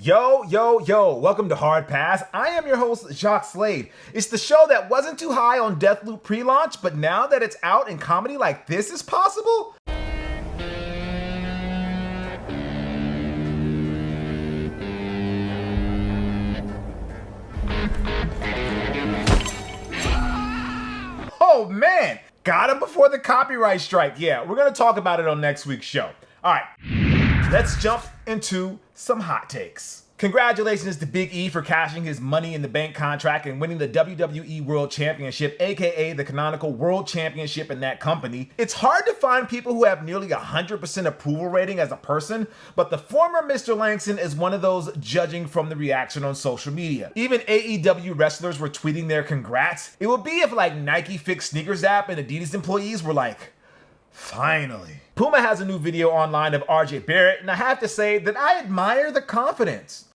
Yo, yo, yo, welcome to Hard Pass. I am your host, Jacques Slade. It's the show that wasn't too high on Deathloop pre-launch, but now that it's out and comedy like this is possible, oh man, got him before the copyright strike. Yeah, we're gonna talk about it on next week's show. All right, let's jump into some hot takes. Congratulations to Big E for cashing his Money in the Bank contract and winning the WWE World Championship, aka the canonical World Championship in that company. It's hard to find people who have nearly 100% approval rating as a person, but the former Mr. Langston is one of those judging from the reaction on social media. Even AEW wrestlers were tweeting their congrats. It would be if like Nike fixed Sneakers app and Adidas employees were like, finally. Puma has a new video online of RJ Barrett, and I have to say that I admire the confidence.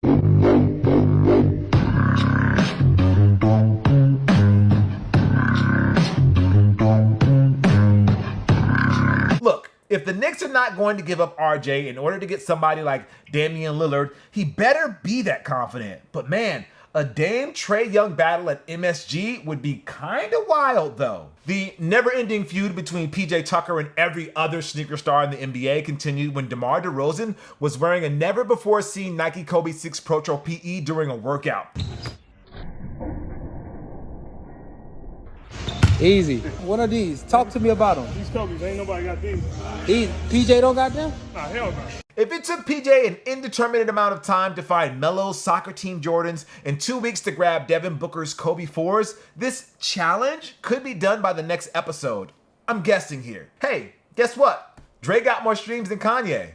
Look, if the Knicks are not going to give up RJ in order to get somebody like Damian Lillard, he better be that confident. But man, a Dame Trae Young battle at MSG would be kinda wild though. The never-ending feud between PJ Tucker and every other sneaker star in the NBA continued when DeMar DeRozan was wearing a never-before-seen Nike Kobe 6 Pro Tro PE during a workout. Easy. What are these? Talk to me about them. These Kobe's, ain't nobody got these. PJ don't got them? Nah, hell no. If it took PJ an indeterminate amount of time to find Melo's soccer team Jordans and 2 weeks to grab Devin Booker's Kobe 4s, this challenge could be done by the next episode. I'm guessing here. Hey, guess what? Drake got more streams than Kanye.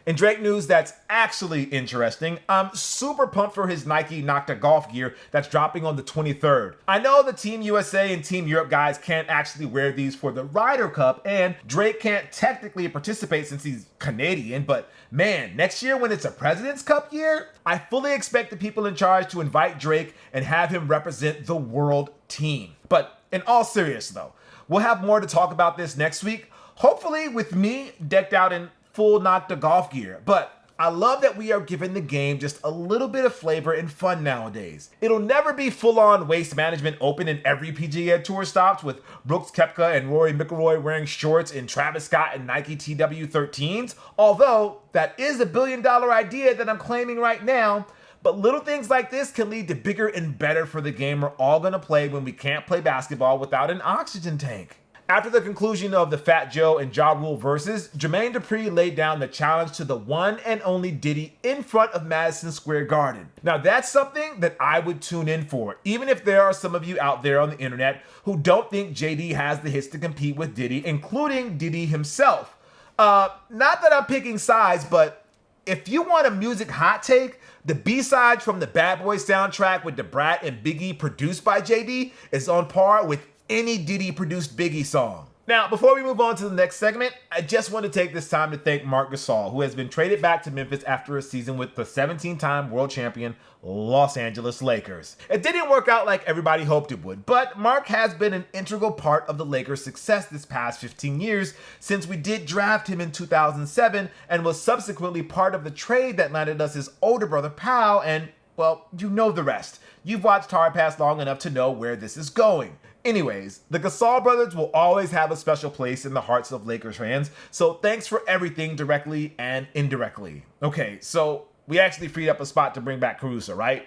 In Drake news that's actually interesting, I'm super pumped for his Nike Nocta golf gear that's dropping on the 23rd. I know the Team USA and Team Europe guys can't actually wear these for the Ryder Cup, and Drake can't technically participate since he's Canadian, but man, next year when it's a President's Cup year, I fully expect the people in charge to invite Drake and have him represent the world team. But in all seriousness though, we'll have more to talk about this next week, hopefully with me decked out in full Nocta golf gear, but I love that we are giving the game just a little bit of flavor and fun nowadays. It'll never be full-on Waste Management Open in every PGA Tour stops with Brooks Koepka and Rory McIlroy wearing shorts and Travis Scott and Nike TW13s, although that is a billion-dollar idea that I'm claiming right now. But little things like this can lead to bigger and better for the game we're all gonna play when we can't play basketball without an oxygen tank. After the conclusion of the Fat Joe and Ja Rule versus, Jermaine Dupri laid down the challenge to the one and only Diddy in front of Madison Square Garden. Now that's something that I would tune in for, even if there are some of you out there on the internet who don't think JD has the hits to compete with Diddy, including Diddy himself. Not that I'm picking sides, but if you want a music hot take, the B-side from the Bad Boy soundtrack with Da Brat and Biggie produced by JD is on par with any Diddy produced Biggie song. Now, before we move on to the next segment, I just want to take this time to thank Marc Gasol, who has been traded back to Memphis after a season with the 17-time world champion Los Angeles Lakers. It didn't work out like everybody hoped it would, but Marc has been an integral part of the Lakers' success this past 15 years since we did draft him in 2007 and was subsequently part of the trade that landed us his older brother Powell, and, well, you know the rest. You've watched Hard Pass long enough to know where this is going. Anyways, the Gasol brothers will always have a special place in the hearts of Lakers fans, so thanks for everything directly and indirectly. Okay, so we actually freed up a spot to bring back Caruso, right?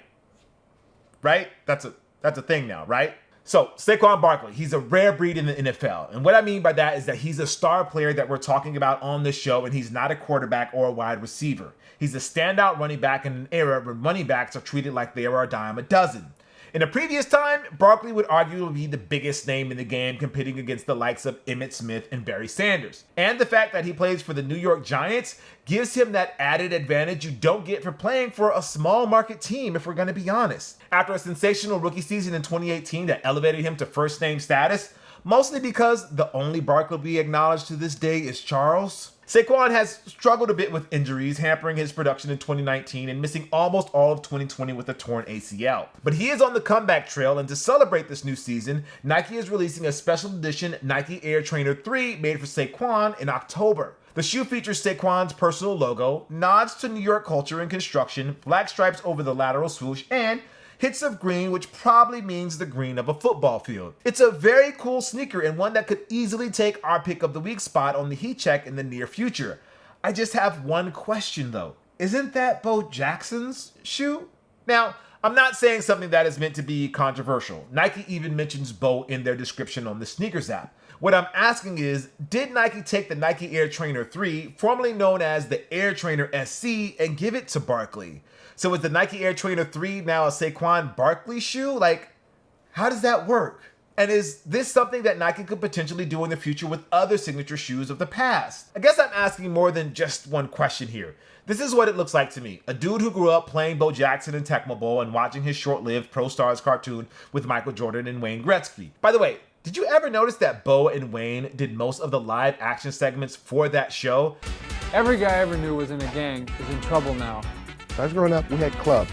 Right? That's a thing now, right? So, Saquon Barkley, he's a rare breed in the NFL. And what I mean by that is that he's a star player that we're talking about on this show, and he's not a quarterback or a wide receiver. He's a standout running back in an era where running backs are treated like they are a dime a dozen. In a previous time, Barkley would arguably be the biggest name in the game, competing against the likes of Emmitt Smith and Barry Sanders. And the fact that he plays for the New York Giants gives him that added advantage you don't get for playing for a small market team, if we're going to be honest. After a sensational rookie season in 2018 that elevated him to first name status, mostly because the only Barkley we acknowledge to this day is Charles, Saquon has struggled a bit with injuries, hampering his production in 2019 and missing almost all of 2020 with a torn ACL. But he is on the comeback trail, and to celebrate this new season, Nike is releasing a special edition Nike Air Trainer 3 made for Saquon in October. The shoe features Saquon's personal logo, nods to New York culture and construction, black stripes over the lateral swoosh, and hits of green, which probably means the green of a football field. It's a very cool sneaker and one that could easily take our pick of the week spot on the heat check in the near future. I just have one question though. Isn't that Bo Jackson's shoe? Now, I'm not saying something that is meant to be controversial. Nike even mentions Bo in their description on the sneakers app. What I'm asking is, did Nike take the Nike Air Trainer 3, formerly known as the Air Trainer SC, and give it to Barkley? So is the Nike Air Trainer 3 now a Saquon Barkley shoe? Like, how does that work? And is this something that Nike could potentially do in the future with other signature shoes of the past? I guess I'm asking more than just one question here. This is what it looks like to me. A dude who grew up playing Bo Jackson in Tecmo Bowl and watching his short-lived Pro Stars cartoon with Michael Jordan and Wayne Gretzky. By the way, did you ever notice that Bo and Wayne did most of the live action segments for that show? Every guy I ever knew was in a gang is in trouble now. When I was growing up, we had clubs.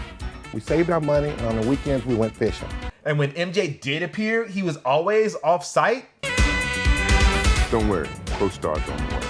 We saved our money, and on the weekends, we went fishing. And when MJ did appear, he was always off-site? Don't worry, Pro Stars don't worry.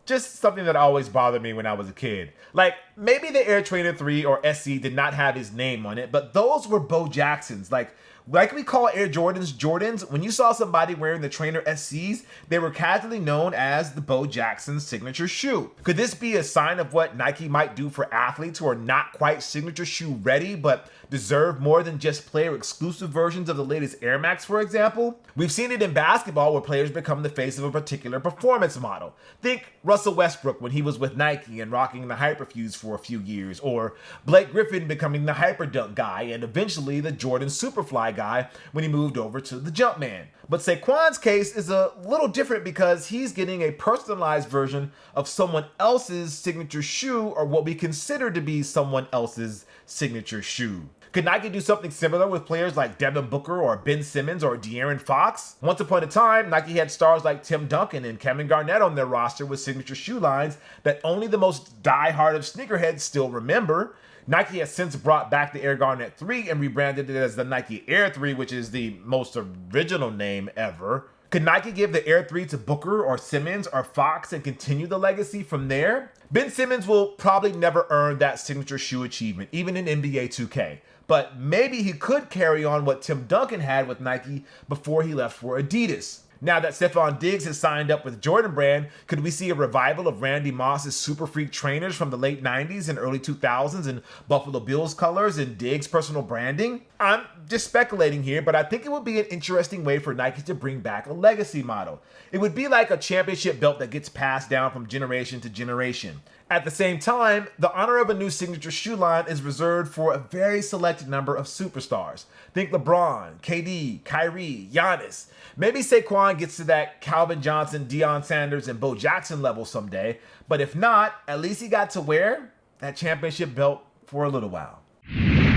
Just something that always bothered me when I was a kid. Like, maybe the Air Trainer 3 or SC did not have his name on it, but those were Bo Jackson's. Like we call Air Jordans Jordans, when you saw somebody wearing the Trainer SCs, they were casually known as the Bo Jackson signature shoe. Could this be a sign of what Nike might do for athletes who are not quite signature shoe ready, but deserve more than just player exclusive versions of the latest Air Max, for example? We've seen it in basketball where players become the face of a particular performance model. Think Russell Westbrook when he was with Nike and rocking the Hyperfuse for a few years, or Blake Griffin becoming the Hyperdunk guy and eventually the Jordan Superfly guy when he moved over to the Jumpman. But Saquon's case is a little different because he's getting a personalized version of someone else's signature shoe, or what we consider to be someone else's signature shoe. Could Nike do something similar with players like Devin Booker or Ben Simmons or De'Aaron Fox? Once upon a time, Nike had stars like Tim Duncan and Kevin Garnett on their roster with signature shoe lines that only the most die-hard of sneakerheads still remember. Nike has since brought back the Air Garnett 3 and rebranded it as the Nike Air 3, which is the most original name ever. Could Nike give the Air 3 to Booker or Simmons or Fox and continue the legacy from there? Ben Simmons will probably never earn that signature shoe achievement, even in NBA 2K. But maybe he could carry on what Tim Duncan had with Nike before he left for Adidas. Now that Stephon Diggs has signed up with Jordan Brand, could we see a revival of Randy Moss's Super Freak trainers from the late 90s and early 2000s in Buffalo Bills colors and Diggs' personal branding? I'm just speculating here, but I think it would be an interesting way for Nike to bring back a legacy model. It would be like a championship belt that gets passed down from generation to generation. At the same time, the honor of a new signature shoe line is reserved for a very select number of superstars. Think LeBron, KD, Kyrie, Giannis. Maybe Saquon gets to that Calvin Johnson, Deion Sanders, and Bo Jackson level someday, but if not, at least he got to wear that championship belt for a little while.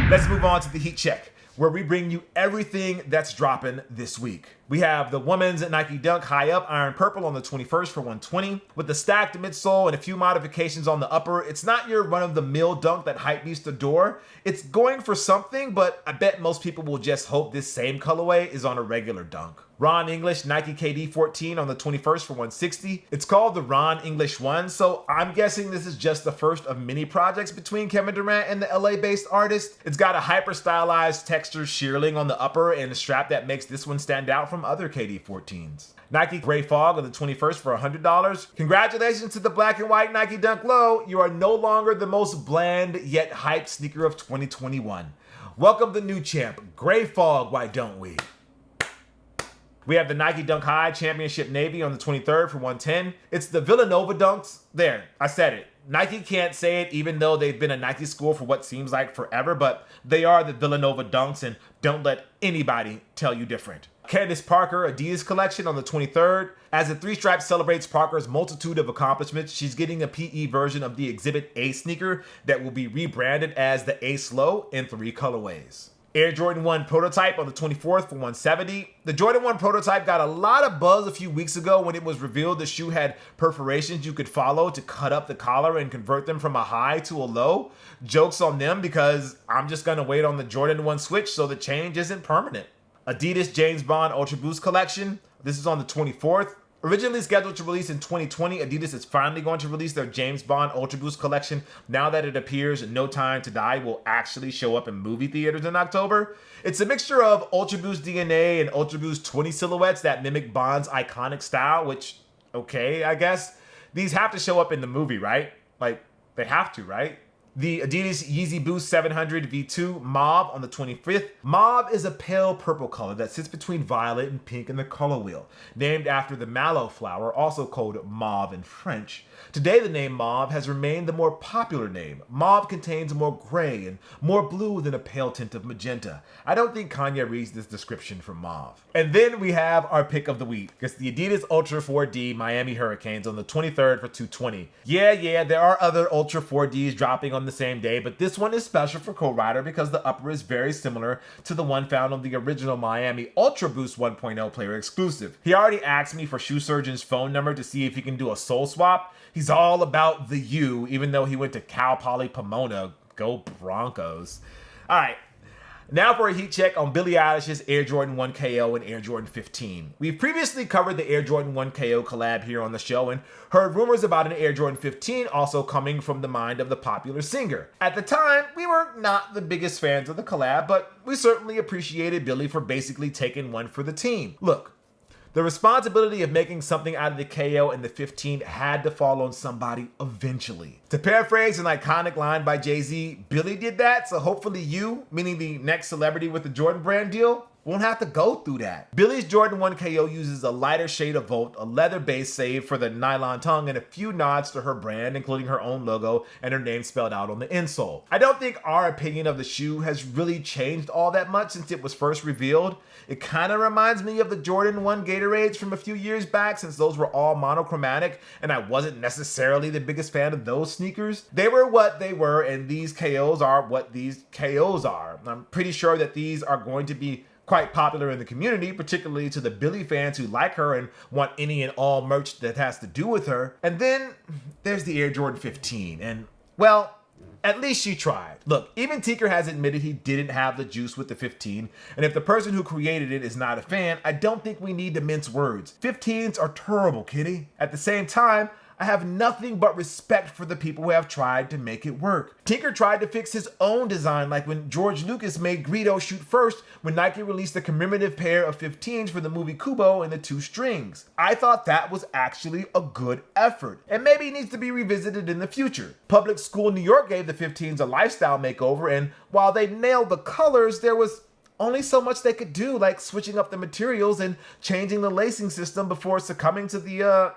Let's move on to the Heat Check, where we bring you everything that's dropping this week. We have the women's Nike Dunk High Up Iron Purple on the 21st for $120. With the stacked midsole and a few modifications on the upper, it's not your run-of-the-mill dunk that hypebeasts adore. It's going for something, but I bet most people will just hope this same colorway is on a regular dunk. Ron English Nike KD 14 on the 21st for $160. It's called the Ron English 1, so I'm guessing this is just the first of many projects between Kevin Durant and the LA-based artist. It's got a hyper-stylized textured shearling on the upper and a strap that makes this one stand out from other KD 14s. Nike Gray Fog on the 21st for $100. Congratulations to the black and white Nike Dunk Low. You are no longer the most bland yet hyped sneaker of 2021. Welcome the new champ, Gray Fog, why don't we? We have the Nike Dunk High Championship Navy on the 23rd for $110. It's the Villanova Dunks. There, I said it. Nike can't say it even though they've been a Nike school for what seems like forever, but they are the Villanova Dunks, and don't let anybody tell you different. Candace Parker Adidas collection on the 23rd. As the three stripe celebrates Parker's multitude of accomplishments, she's getting a PE version of the Exhibit A sneaker that will be rebranded as the Ace Low in 3 colorways. Air Jordan 1 prototype on the 24th for $170. The Jordan 1 prototype got a lot of buzz a few weeks ago when it was revealed the shoe had perforations you could follow to cut up the collar and convert them from a high to a low. Joke's on them because I'm just gonna wait on the Jordan 1 switch so the change isn't permanent. Adidas James Bond Ultra Boost collection. This is on the 24th. Originally scheduled to release in 2020, Adidas is finally going to release their James Bond Ultra Boost collection now that it appears No Time to Die will actually show up in movie theaters in October. It's a mixture of Ultra Boost DNA and Ultra Boost 20 silhouettes that mimic Bond's iconic style, which, okay, I guess. These have to show up in the movie, right? Like, they have to, right? The Adidas Yeezy Boost 700 V2 Mauve on the 25th. Mauve is a pale purple color that sits between violet and pink in the color wheel, named after the mallow flower, also called mauve in French. Today, the name Mauve has remained the more popular name. Mauve contains more gray and more blue than a pale tint of magenta. I don't think Kanye reads this description for Mauve. And then we have our pick of the week. It's the Adidas Ultra 4D Miami Hurricanes on the 23rd for $220. Yeah, there are other Ultra 4Ds dropping on the same day, but this one is special for co-rider because the upper is very similar to the one found on the original Miami Ultra Boost 1.0 player exclusive. He already asked me for Shoe Surgeon's phone number to see if he can do a sole swap. He's all about the U, even though he went to Cal Poly Pomona. Go Broncos. All right. Now for a heat check on Billie Eilish's Air Jordan 1 KO and Air Jordan 15. We've previously covered the Air Jordan 1 KO collab here on the show and heard rumors about an Air Jordan 15 also coming from the mind of the popular singer. At the time, we were not the biggest fans of the collab, but we certainly appreciated Billie for basically taking one for the team. Look, the responsibility of making something out of the KO and the 15 had to fall on somebody eventually. To paraphrase an iconic line by Jay-Z, Billie did that, so hopefully you, meaning the next celebrity with the Jordan brand deal, won't have to go through that. Billie's Jordan 1 KO uses a lighter shade of Volt, a leather base save for the nylon tongue, and a few nods to her brand, including her own logo and her name spelled out on the insole. I don't think our opinion of the shoe has really changed all that much since it was first revealed. It kind of reminds me of the Jordan 1 Gatorades from a few years back, since those were all monochromatic, and I wasn't necessarily the biggest fan of those sneakers. They were what they were, and these KOs are what these KOs are. I'm pretty sure that these are going to be quite popular in the community, particularly to the Billie fans who like her and want any and all merch that has to do with her. And then there's the Air Jordan 15, and well, at least she tried. Look, even Tinker has admitted he didn't have the juice with the 15, and if the person who created it is not a fan, I don't think we need to mince words. 15s are terrible, kitty. At the same time, I have nothing but respect for the people who have tried to make it work. Tinker tried to fix his own design, like when George Lucas made Greedo shoot first when Nike released the commemorative pair of 15s for the movie Kubo and the 2 strings. I thought that was actually a good effort, and maybe it needs to be revisited in the future. Public School New York gave the 15s a lifestyle makeover, and while they nailed the colors, there was only so much they could do, like switching up the materials and changing the lacing system before succumbing to the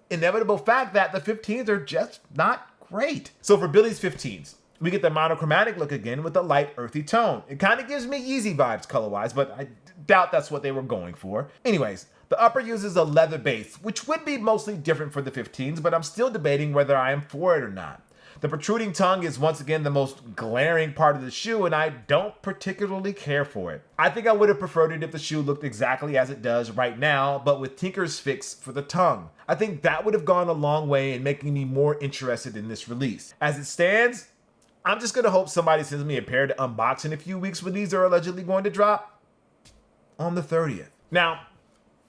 inevitable fact that the 15s are just not great. So for Billie's 15s, we get the monochromatic look again with a light earthy tone. It kind of gives me Yeezy vibes color-wise, but I doubt that's what they were going for. Anyways, the upper uses a leather base, which would be mostly different for the 15s, but I'm still debating whether I am for it or not. The protruding tongue is once again the most glaring part of the shoe, and I don't particularly care for it. I think I would have preferred it if the shoe looked exactly as it does right now, but with Tinker's fix for the tongue. I think that would have gone a long way in making me more interested in this release. As it stands, I'm just gonna hope somebody sends me a pair to unbox in a few weeks when these are allegedly going to drop on the 30th. Now,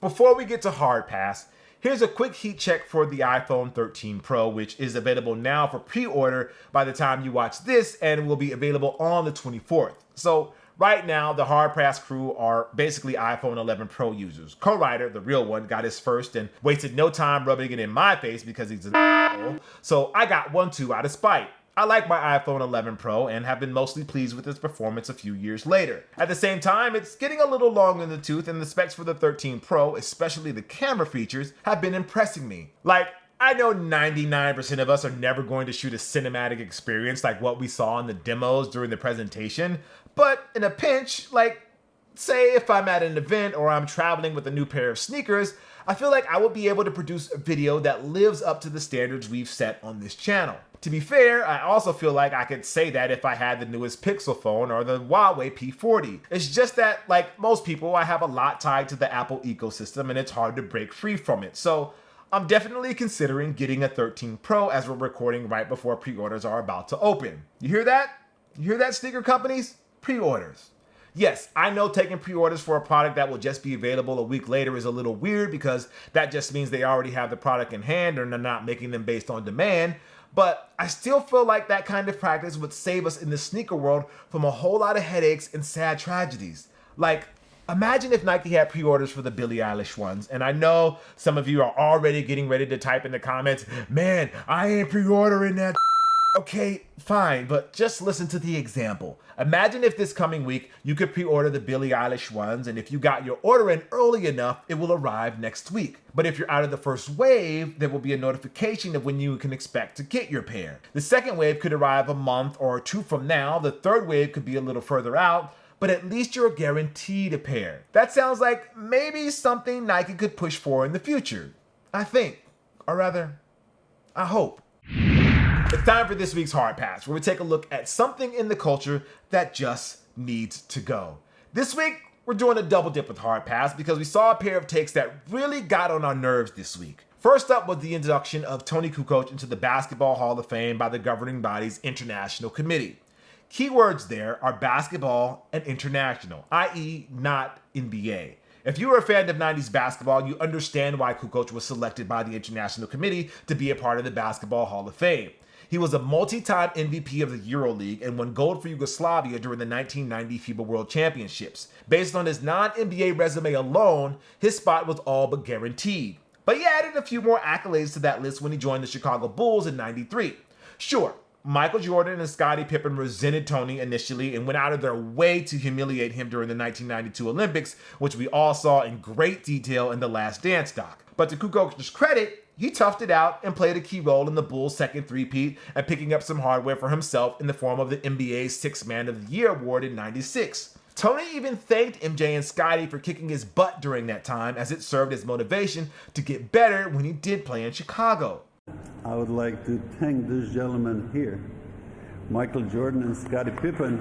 before we get to hard pass, here's a quick heat check for the iPhone 13 Pro, which is available now for pre-order by the time you watch this and will be available on the 24th. So right now, the hard pass crew are basically iPhone 11 Pro users. Co-Rider, the real one, got his first and wasted no time rubbing it in my face because he's an asshole. So I got one too out of spite. I like my iPhone 11 Pro and have been mostly pleased with its performance a few years later. At the same time, it's getting a little long in the tooth, and the specs for the 13 Pro, especially the camera features, have been impressing me. Like, I know 99% of us are never going to shoot a cinematic experience like what we saw in the demos during the presentation, but in a pinch, like, say if I'm at an event or I'm traveling with a new pair of sneakers, I feel like I will be able to produce a video that lives up to the standards we've set on this channel. To be fair, I also feel like I could say that if I had the newest Pixel phone or the Huawei P40. It's just that, like most people, I have a lot tied to the Apple ecosystem and it's hard to break free from it. So I'm definitely considering getting a 13 Pro as we're recording right before pre-orders are about to open. You hear that? You hear that, sneaker companies? Pre-orders. Yes, I know taking pre-orders for a product that will just be available a week later is a little weird because that just means they already have the product in hand and they're not making them based on demand. But I still feel like that kind of practice would save us in the sneaker world from a whole lot of headaches and sad tragedies. Like, imagine if Nike had pre-orders for the Billie Eilish ones. And I know some of you are already getting ready to type in the comments, man, I ain't pre-ordering that. Okay, fine, but just listen to the example. Imagine if this coming week you could pre-order the Billie Eilish ones, and if you got your order in early enough, it will arrive next week. But if you're out of the first wave, there will be a notification of when you can expect to get your pair. The second wave could arrive a month or two from now. The third wave could be a little further out, but at least you're guaranteed a pair. That sounds like maybe something Nike could push for in the future. I think, or rather, I hope. It's time for this week's Hard Pass, where we take a look at something in the culture that just needs to go. This week, we're doing a double dip with Hard Pass because we saw a pair of takes that really got on our nerves this week. First up was the induction of Toni Kukoc into the Basketball Hall of Fame by the governing body's International Committee. Keywords there are basketball and international, i.e. not NBA. If you were a fan of 90s basketball, you understand why Kukoc was selected by the International Committee to be a part of the Basketball Hall of Fame. He was a multi-time MVP of the EuroLeague and won gold for Yugoslavia during the 1990 FIBA World Championships. Based on his non-NBA resume alone, his spot was all but guaranteed. But he added a few more accolades to that list when he joined the Chicago Bulls in '93. Sure, Michael Jordan and Scottie Pippen resented Tony initially and went out of their way to humiliate him during the 1992 Olympics, which we all saw in great detail in The Last Dance doc. But to Kukoc's credit, he toughed it out and played a key role in the Bulls' second three-peat and picking up some hardware for himself in the form of the NBA's Sixth Man of the Year award in '96. Tony even thanked MJ and Scottie for kicking his butt during that time, as it served as motivation to get better when he did play in Chicago. I would like to thank this gentleman here, Michael Jordan and Scottie Pippen,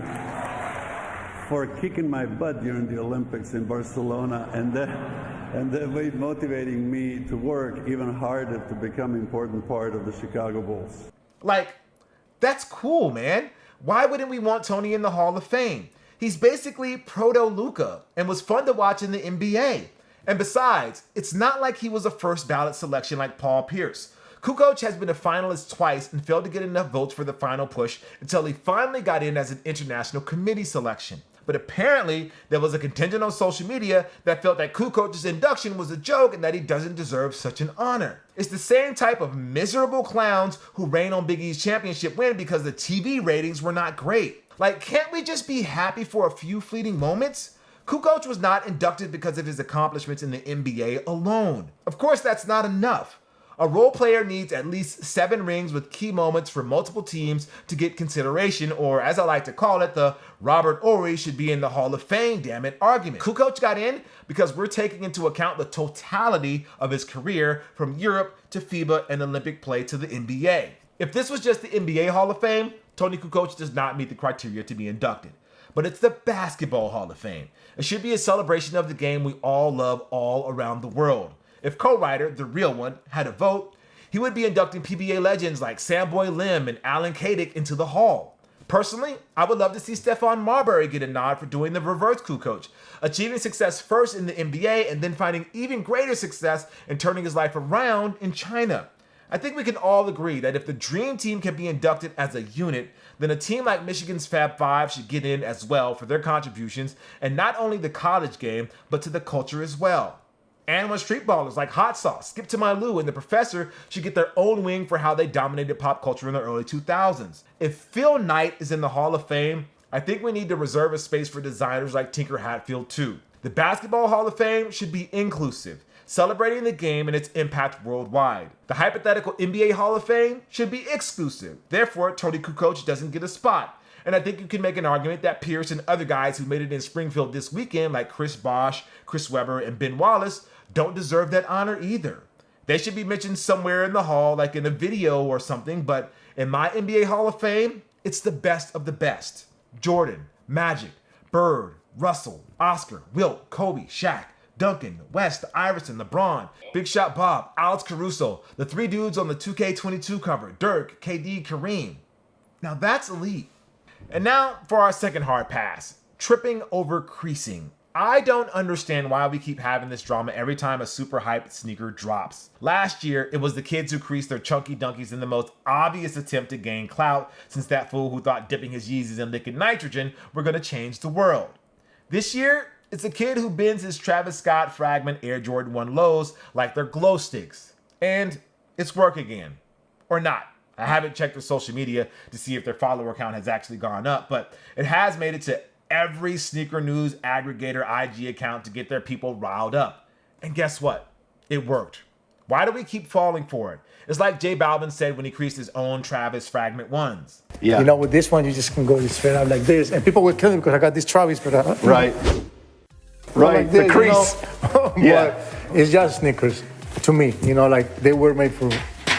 for kicking my butt during the Olympics in Barcelona, and they're motivating me to work even harder to become an important part of the Chicago Bulls. Like, that's cool, man. Why wouldn't we want Tony in the Hall of Fame? He's basically proto-Luka and was fun to watch in the NBA. And besides, it's not like he was a first ballot selection like Paul Pierce. Kukoc has been a finalist twice and failed to get enough votes for the final push until he finally got in as an International Committee selection. But apparently, there was a contingent on social media that felt that Kukoc's induction was a joke and that he doesn't deserve such an honor. It's the same type of miserable clowns who rain on Big E's championship win because the TV ratings were not great. Like, can't we just be happy for a few fleeting moments? Kukoc was not inducted because of his accomplishments in the NBA alone. Of course, that's not enough. A role player needs at least 7 rings with key moments for multiple teams to get consideration, or as I like to call it, the Robert Horry should be in the Hall of Fame, damn it, argument. Kukoc got in because we're taking into account the totality of his career from Europe to FIBA and Olympic play to the NBA. If this was just the NBA Hall of Fame, Toni Kukoc does not meet the criteria to be inducted. But it's the Basketball Hall of Fame. It should be a celebration of the game we all love all around the world. If co-writer, the real one, had a vote, he would be inducting PBA legends like Samboy Lim and Alan Kadick into the Hall. Personally, I would love to see Stephon Marbury get a nod for doing the reverse Kukoc, achieving success first in the NBA and then finding even greater success in turning his life around in China. I think we can all agree that if the Dream Team can be inducted as a unit, then a team like Michigan's Fab Five should get in as well for their contributions, and not only the college game, but to the culture as well. And when street ballers like Hot Sauce, Skip to My Lou, and The Professor should get their own wing for how they dominated pop culture in the early 2000s. If Phil Knight is in the Hall of Fame, I think we need to reserve a space for designers like Tinker Hatfield too. The Basketball Hall of Fame should be inclusive, celebrating the game and its impact worldwide. The hypothetical NBA Hall of Fame should be exclusive. Therefore, Toni Kukoc doesn't get a spot. And I think you can make an argument that Pierce and other guys who made it in Springfield this weekend, like Chris Bosh, Chris Webber, and Ben Wallace, don't deserve that honor either. They should be mentioned somewhere in the hall, like in a video or something, but in my NBA Hall of Fame, it's the best of the best. Jordan, Magic, Bird, Russell, Oscar, Wilt, Kobe, Shaq, Duncan, West, Iverson, LeBron, Big Shot Bob, Alex Caruso, the 3 dudes on the 2K22 cover, Dirk, KD, Kareem. Now that's elite. And now for our second hard pass. tripping over creasing. I don't understand why we keep having this drama every time a super hyped sneaker drops. Last year, it was the kids who creased their chunky dunkies in the most obvious attempt to gain clout, since that fool who thought dipping his Yeezys in liquid nitrogen were gonna change the world. This year, it's a kid who bends his Travis Scott Fragment Air Jordan 1 lows like they're glow sticks. And it's work again. Or not. I haven't checked their social media to see if their follower count has actually gone up, but it has made it to every sneaker news aggregator IG account to get their people riled up. And guess what? It worked. Why do we keep falling for it? It's like J Balvin said when he creased his own Travis Fragment 1s. Yeah. You know, with this one, you just can go straight up like this. And people will kill me because I got this Travis, but Right. Right. like this, The crease. You know? Yeah. But it's just sneakers to me. You know, like they were made for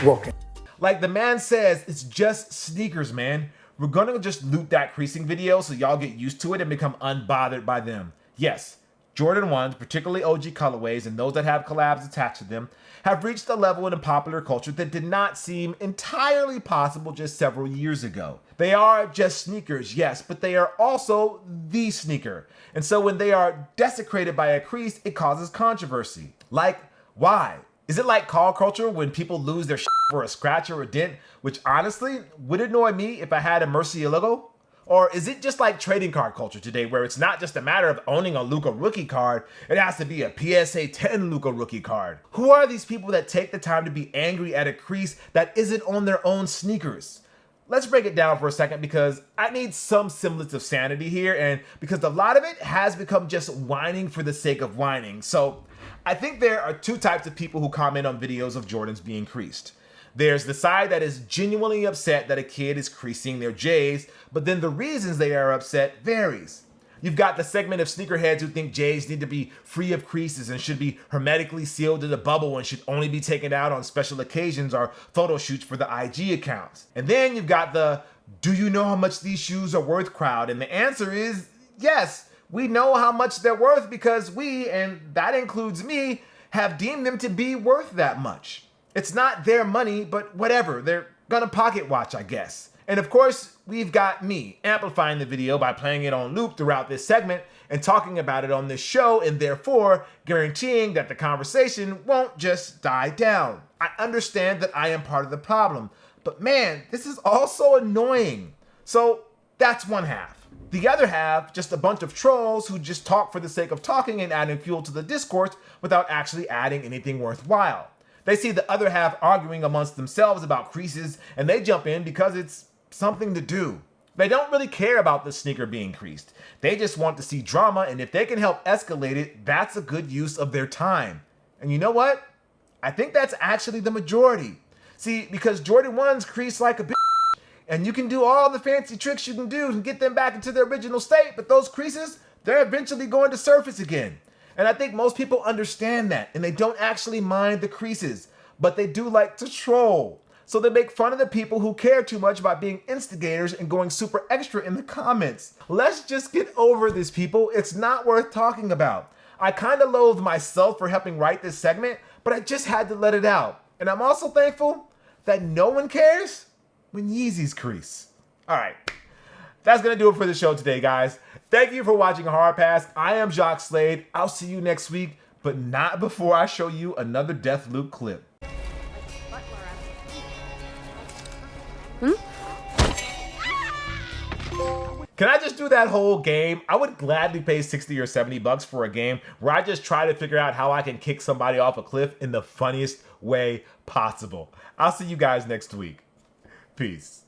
walking. Like the man says, it's just sneakers, man. We're gonna just loop that creasing video so y'all get used to it and become unbothered by them. Yes, Jordan 1s, particularly OG colorways and those that have collabs attached to them, have reached a level in the popular culture that did not seem entirely possible just several years ago. They are just sneakers, yes, but they are also the sneaker. And so when they are desecrated by a crease, it causes controversy. Like, why? Is it like call culture when people lose their shit for a scratch or a dent, which honestly would annoy me if I had a Murcielago? Or is it just like trading card culture today where it's not just a matter of owning a Luka rookie card, it has to be a PSA 10 Luka rookie card? Who are these people that take the time to be angry at a crease that isn't on their own sneakers? Let's break it down for a second because I need some semblance of sanity here, and because a lot of it has become just whining for the sake of whining. So I think there are two types of people who comment on videos of Jordans being creased. There's the side that is genuinely upset that a kid is creasing their J's, but then the reasons they are upset varies. You've got the segment of sneakerheads who think J's need to be free of creases and should be hermetically sealed in a bubble and should only be taken out on special occasions or photo shoots for the IG accounts. And then you've got the "do you know how much these shoes are worth" crowd, and the answer is yes. We know how much they're worth because we, and that includes me, have deemed them to be worth that much. It's not their money, but whatever. They're gonna pocket watch, I guess. And of course, we've got me amplifying the video by playing it on loop throughout this segment and talking about it on this show, and therefore guaranteeing that the conversation won't just die down. I understand that I am part of the problem, but man, this is also annoying. So that's one half. The other half, just a bunch of trolls who just talk for the sake of talking and adding fuel to the discourse without actually adding anything worthwhile. They see the other half arguing amongst themselves about creases and they jump in because it's something to do. They don't really care about the sneaker being creased. They just want to see drama, and if they can help escalate it, that's a good use of their time. And you know what? I think that's actually the majority. See, because Jordan 1s crease like a bitch, and you can do all the fancy tricks you can do to get them back into their original state, but those creases, they're eventually going to surface again. And I think most people understand that, and they don't actually mind the creases, but they do like to troll. So they make fun of the people who care too much about being instigators and going super extra in the comments. Let's just get over this, people. It's not worth talking about. I kind of loathe myself for helping write this segment, but I just had to let it out. And I'm also thankful that no one cares when Yeezys crease. All right, that's gonna do it for the show today, guys. Thank you for watching Hard Pass. I am Jacques Slade. I'll see you next week, but not before I show you another Deathloop clip. Can I just do that whole game? I would gladly pay 60 or 70 bucks for a game where I just try to figure out how I can kick somebody off a cliff in the funniest way possible. I'll see you guys next week. Peace.